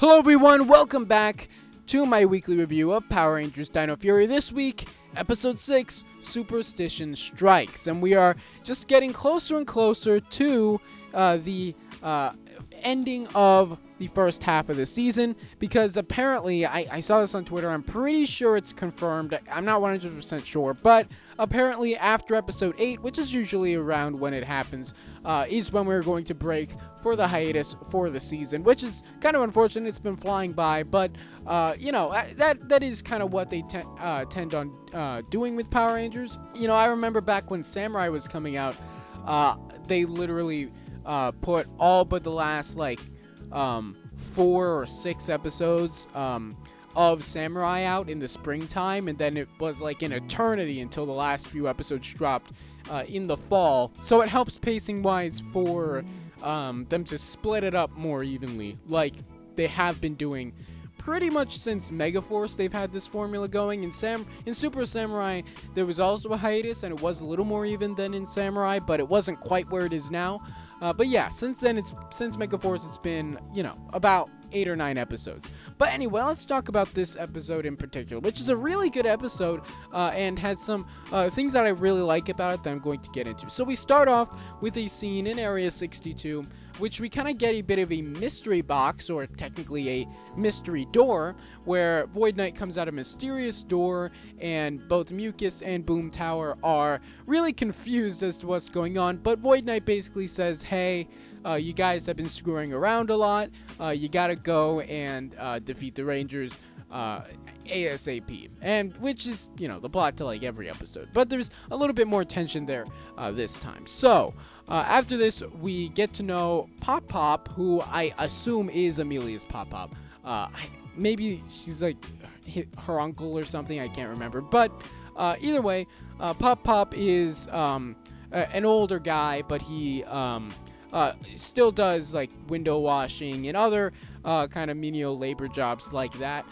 Hello everyone, welcome back to my weekly review of Power Rangers Dino Fury. This week, Episode 6, Superstition Strikes. And we are just getting closer and closer to the ending of the first half of the season, because apparently, I saw this on Twitter, I'm pretty sure it's confirmed, I'm not 100% sure, but apparently after episode 8, which is usually around when it happens, is when we're going to break for the hiatus for the season, which is kind of unfortunate. It's been flying by, but that is kind of what they tend on doing with Power Rangers. You know, I remember back when Samurai was coming out, they literally put all but the last 4 or 6 episodes of Samurai out in the springtime, and then it was like an eternity until the last few episodes dropped in the fall. So it helps pacing wise for them to split it up more evenly, like they have been doing pretty much since Megaforce. They've had this formula going. In Super Samurai, there was also a hiatus, and it was a little more even than in Samurai, but it wasn't quite where it is now. But yeah, since Megaforce, it's been, about 8 or 9 episodes. But anyway, let's talk about this episode in particular, which is a really good episode, and has some things that I really like about it that I'm going to get into. So we start off with a scene in Area 62, which we kind of get a bit of a mystery box, or technically a mystery door, where Void Knight comes out a mysterious door, and both Mucus and Boom Tower are really confused as to what's going on, but Void Knight basically says, hey, you guys have been screwing around a lot, you gotta go and defeat the Rangers ASAP, and which is, the plot to every episode, but there's a little bit more tension there this time. So after this, we get to know Poppop, who I assume is Amelia's Poppop. Maybe she's like her uncle or something, I can't remember, but either way, Poppop is an older guy, but he still does window washing and other kind of menial labor jobs like that,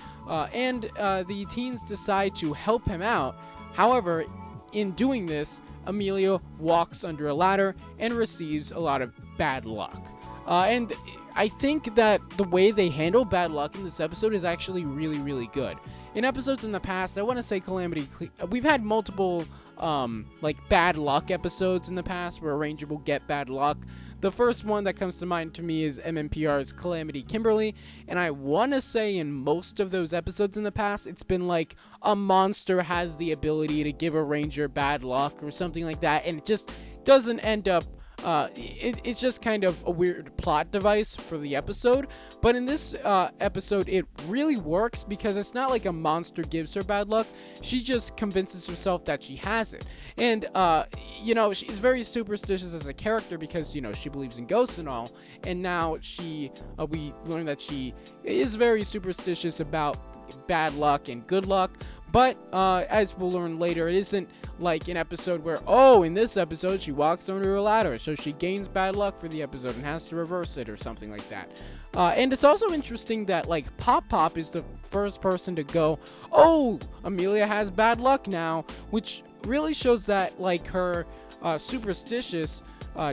and the teens decide to help him out. However, in doing this, Amelia walks under a ladder and receives a lot of bad luck, and I think that the way they handle bad luck in this episode is actually really, really good. In episodes in the past, I want to say we've had multiple bad luck episodes in the past where a Ranger will get bad luck. The first one that comes to mind to me is MMPR's Calamity Kimberly, and I want to say in most of those episodes in the past, it's been like a monster has the ability to give a Ranger bad luck or something like that, and it just doesn't end up it's just kind of a weird plot device for the episode. But in this episode, it really works because it's not like a monster gives her bad luck. She just convinces herself that she has it. And, she's very superstitious as a character because, she believes in ghosts and all. And now we learn that she is very superstitious about bad luck and good luck. But as we'll learn later, it isn't like an episode where, in this episode, she walks under a ladder, so she gains bad luck for the episode and has to reverse it or something like that. And it's also interesting that, Poppop is the first person to go, Amelia has bad luck now, which really shows that, her superstitious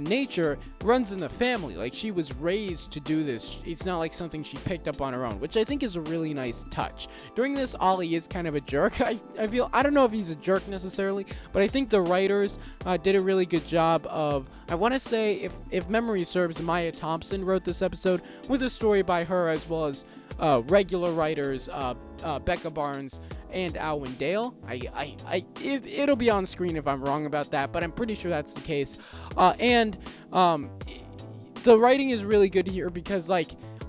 nature runs in the family. She was raised to do this. It's not like something she picked up on her own, which I think is a really nice touch. During this, Ollie is kind of a jerk. I don't know if he's a jerk necessarily, but I think the writers did a really good job of, I want to say, if memory serves, Maya Thompson wrote this episode with a story by her, as well as regular writers, Becca Barnes and Alwyn Dale. It'll be on screen if I'm wrong about that, but I'm pretty sure that's the case. And the writing is really good here because,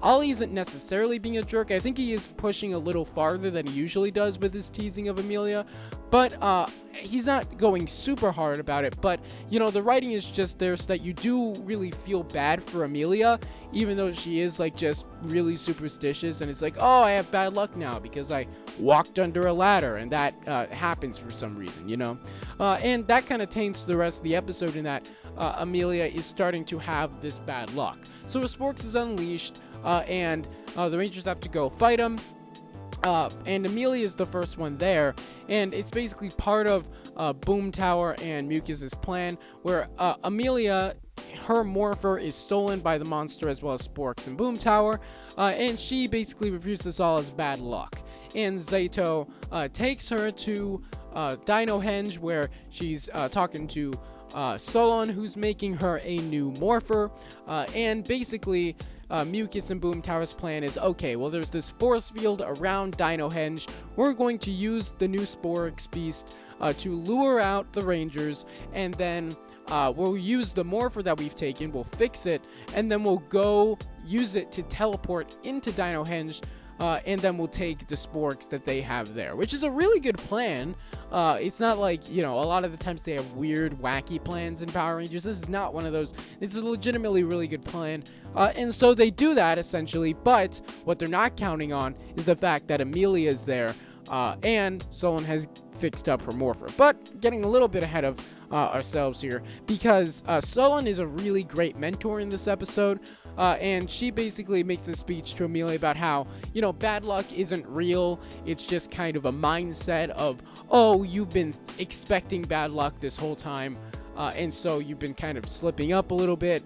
Ollie isn't necessarily being a jerk. I think he is pushing a little farther than he usually does with his teasing of Amelia, but he's not going super hard about it. But, the writing is just there so that you do really feel bad for Amelia, even though she is, just really superstitious, and it's I have bad luck now because I walked under a ladder, and that happens for some reason, and that kind of taints the rest of the episode in that Amelia is starting to have this bad luck. So Sporks is unleashed, and the Rangers have to go fight him. And Amelia is the first one there, and it's basically part of Boom Tower and Mucus's plan, where Amelia her morpher is stolen by the monster as well as Sporks and Boom Tower, and she basically reviews this all as bad luck. And Zato takes her to Dinohenge, where she's talking to Solon, who's making her a new morpher, and basically Mucus and Boom Tower's plan is, okay, well, there's this force field around Dinohenge. We're going to use the new Sporks beast to lure out the Rangers, and then we'll use the morpher that we've taken, we'll fix it, and then we'll go use it to teleport into Dinohenge, and then we'll take the Sporks that they have there, which is a really good plan. It's not like, a lot of the times they have weird, wacky plans in Power Rangers. This is not one of those. It's a legitimately really good plan. And so they do that, essentially, but what they're not counting on is the fact that Amelia is there, and Solon has fixed up her morpher. But getting a little bit ahead of ourselves here, because Solon is a really great mentor in this episode, and she basically makes a speech to Amelia about how, bad luck isn't real. It's just kind of a mindset of, oh, you've been expecting bad luck this whole time, and so you've been kind of slipping up a little bit.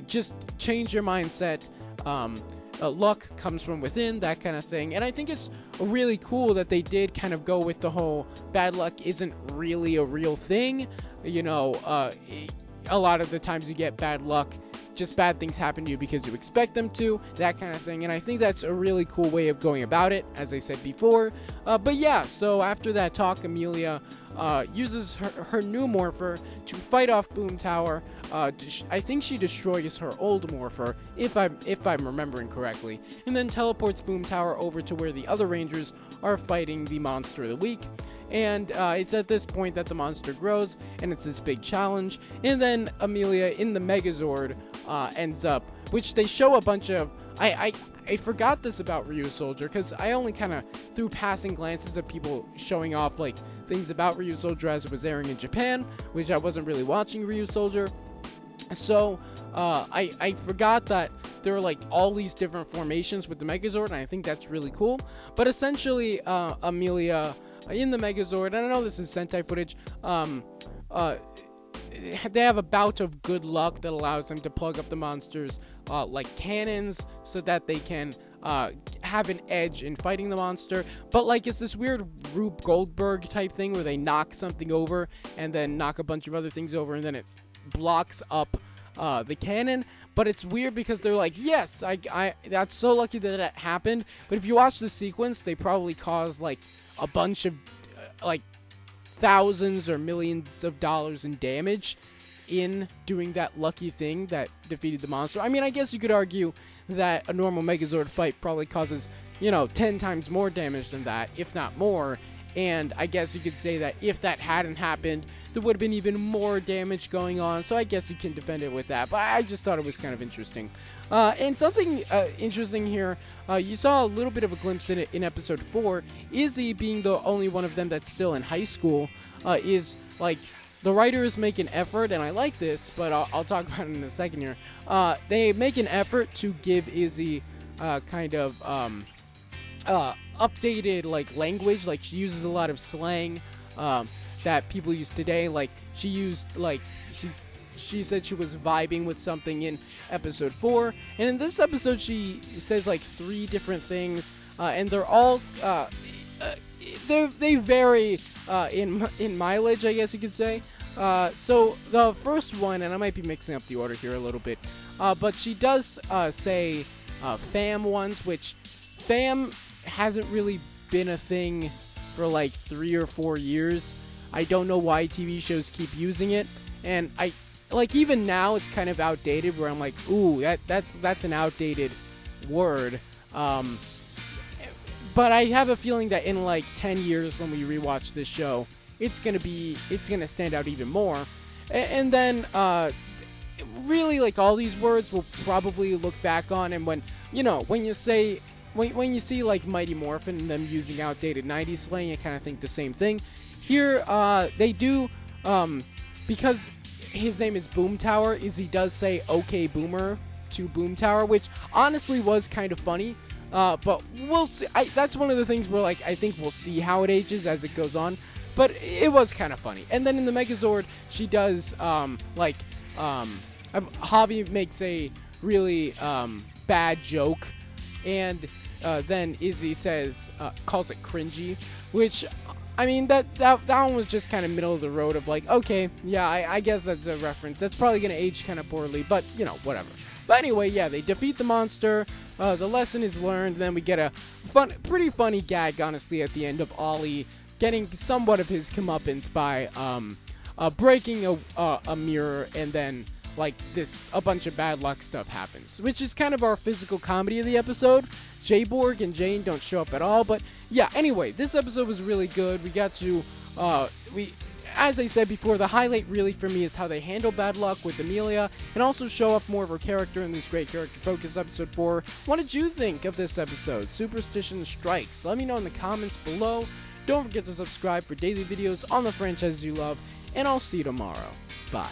Just change your mindset. Luck comes from within, that kind of thing. And I think it's really cool that they did kind of go with the whole bad luck isn't really a real thing. A lot of the times you get bad luck, just bad things happen to you because you expect them to, that kind of thing. And I think that's a really cool way of going about it, as I said before. But yeah, so after that talk, Amelia uses her new morpher to fight off Boom Tower. I think she destroys her old morpher, if I'm remembering correctly, and then teleports Boom Tower over to where the other Rangers are fighting the Monster of the Week. And it's at this point that the monster grows, and it's this big challenge. And then Amelia in the Megazord ends up, which they show a bunch of. I forgot this about Ryu Soldier, because I only kind of threw passing glances at people showing off like things about Ryu Soldier as it was airing in Japan, which I wasn't really watching Ryu Soldier. So I forgot that there are like all these different formations with the Megazord, and I think that's really cool. But essentially, Amelia in the Megazord, and I know this is Sentai footage, they have a bout of good luck that allows them to plug up the monsters like cannons, so that they can have an edge in fighting the monster. But like, it's this weird Rube Goldberg type thing where they knock something over and then knock a bunch of other things over, and then it blocks up the cannon. But it's weird because they're like, yes, I that's so lucky that that happened. But if you watch the sequence, they probably caused like a bunch of like thousands or millions of dollars in damage in doing that lucky thing that defeated the monster. I mean, I guess you could argue that a normal Megazord fight probably causes, 10 times more damage than that, if not more. And I guess you could say that if that hadn't happened, there would have been even more damage going on. So I guess you can defend it with that. But I just thought it was kind of interesting. And something interesting here, you saw a little bit of a glimpse in it in episode 4. Izzie, being the only one of them that's still in high school, is like, the writers make an effort, and I like this, but I'll talk about it in a second here. They make an effort to give Izzie kind of updated like language. Like, she uses a lot of slang that people use today. Like, she used like she said she was vibing with something in episode 4, and in this episode she says like 3 different things, and they're all they vary in mileage, I guess you could say. So the first one, and I might be mixing up the order here a little bit, but she does say fam once, which fam hasn't really been a thing for like 3 or 4 years. I don't know why TV shows keep using it, and I like, even now it's kind of outdated, where I'm like, ooh, that's an outdated word. But I have a feeling that in like 10 years when we rewatch this show, it's gonna stand out even more. And then really, like, all these words we'll probably look back on, and when you see like Mighty Morphin and them using outdated 90s slang, you kind of think the same thing. Here they do, because his name is Boom Tower, he does say okay boomer to Boom Tower, which honestly was kind of funny. But we'll see. That's one of the things where, like, I think we'll see how it ages as it goes on. But it was kind of funny. And then in the Megazord, she does, like, Javi makes a really bad joke, and then Izzie calls it cringy, which, I mean, that one was just kind of middle of the road of like, okay, yeah, I guess that's a reference. That's probably going to age kind of poorly, but, you know, whatever. But anyway, yeah, they defeat the monster. The lesson is learned. Then we get a pretty funny gag, honestly, at the end of Ollie getting somewhat of his comeuppance by breaking a mirror, and then like a bunch of bad luck stuff happens, which is kind of our physical comedy of the episode. Jayborg and Jane don't show up at all, but yeah, anyway, this episode was really good. We got to, as I said before, the highlight really for me is how they handle bad luck with Amelia, and also show off more of her character in this great character focus episode 4. What did you think of this episode, Superstition Strikes? Let me know in the comments below. Don't forget to subscribe for daily videos on the franchises you love, and I'll see you tomorrow. Bye.